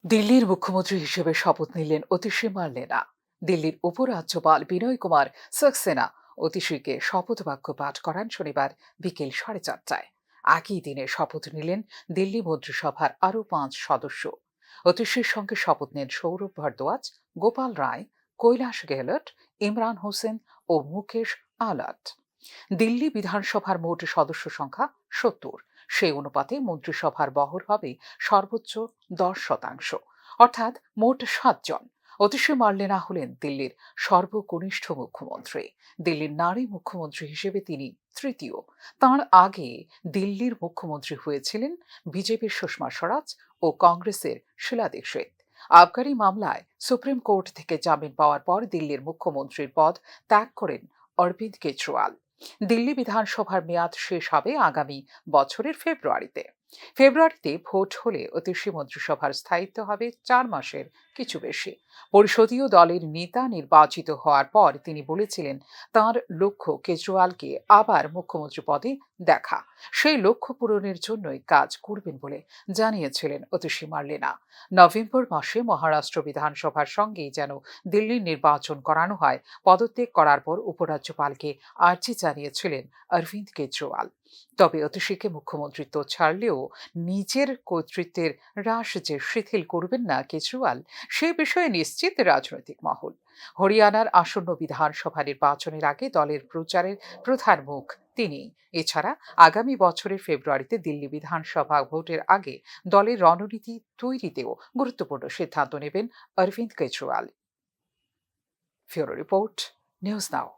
দিল্লির মুখ্যমন্ত্রী হিসেবে শপথ নিলেন অতিশী মার্লেনা। দিল্লির উপরাজ্যপাল বিনয় কুমার সাক্সেনা অতিশীকে শপথ বাক্য পাঠ করান শনিবার বিকেল 4:30টায়। একই দিনে শপথ নিলেন দিল্লি মন্ত্রিসভার আরও 5 সদস্য। অতিশীর সঙ্গে শপথ নেন সৌরভ ভরদ্বাজ, গোপাল রায়, কৈলাস গেহলট, ইমরান হোসেন ও মুকেশ আহলাট। দিল্লি বিধানসভার মোট সদস্য সংখ্যা 70। সেই অনুপাতে মন্ত্রিসভার বহর হবে সর্বোচ্চ 10%, অর্থাৎ মোট 7 জন। অতিশী মার্লেনা হলেন দিল্লির সর্বকনিষ্ঠ মুখ্যমন্ত্রী। দিল্লির নারী মুখ্যমন্ত্রী হিসেবে তিনি তৃতীয়। তার আগে দিল্লির মুখ্যমন্ত্রী হয়েছিলেন বিজেপির সুষমা স্বরাজ ও কংগ্রেসের শীলা দীক্ষিত। আবগারি মামলায় সুপ্রিম কোর্ট থেকে জামিন পাওয়ার পর দিল্লির মুখ্যমন্ত্রীর পদ ত্যাগ করেন অরবিন্দ কেজরিওয়াল। দিল্লি বিধানসভার মেয়াদ শেষ হবে আগামী বছরের ফেব্রুয়ারিতে ভোট হলে অতিশী মন্ত্রিসভার স্থায়িত্ব হবে 4 মাসের কিছু বেশি। পরিষদীয় দলের নেতা নির্বাচিত হওয়ার পর তিনি বলেছিলেন তার লক্ষ্য কেজরিওয়ালকে আবার মুখ্যমন্ত্রী পদে দেখা। সেই লক্ষ্য পূরণের জন্যই কাজ করবেন বলে জানিয়েছিলেন অতিশী মার্লেনা। নভেম্বর মাসে মহারাষ্ট্র বিধানসভার সঙ্গেই যেন দিল্লির নির্বাচন করানো হয়। পদত্যাগ করার পর উপরাজ্যপালকে আর্জি জানিয়েছিলেন অরবিন্দ কেজরিওয়াল। তবে অতিশীকে মুখ্যমন্ত্রিত্ব ছাড়লেও নিজের কর্তৃত্বের হ্রাস যে শিথিল করবেন না কেজরিওয়াল, সে বিষয়ে নিশ্চিত রাজনৈতিক মহল। হরিয়ানার আসন্ন বিধানসভা নির্বাচনের আগে দলের প্রচারের প্রধান মুখ তিনি। এছাড়া আগামী বছরের ফেব্রুয়ারিতে দিল্লি বিধানসভা ভোটের আগে দলের রণনীতি তৈরিতেও গুরুত্বপূর্ণ সিদ্ধান্ত নেবেন অরবিন্দ কেজরিওয়াল। ফিউরো রিপোর্ট, নিউজ নাও।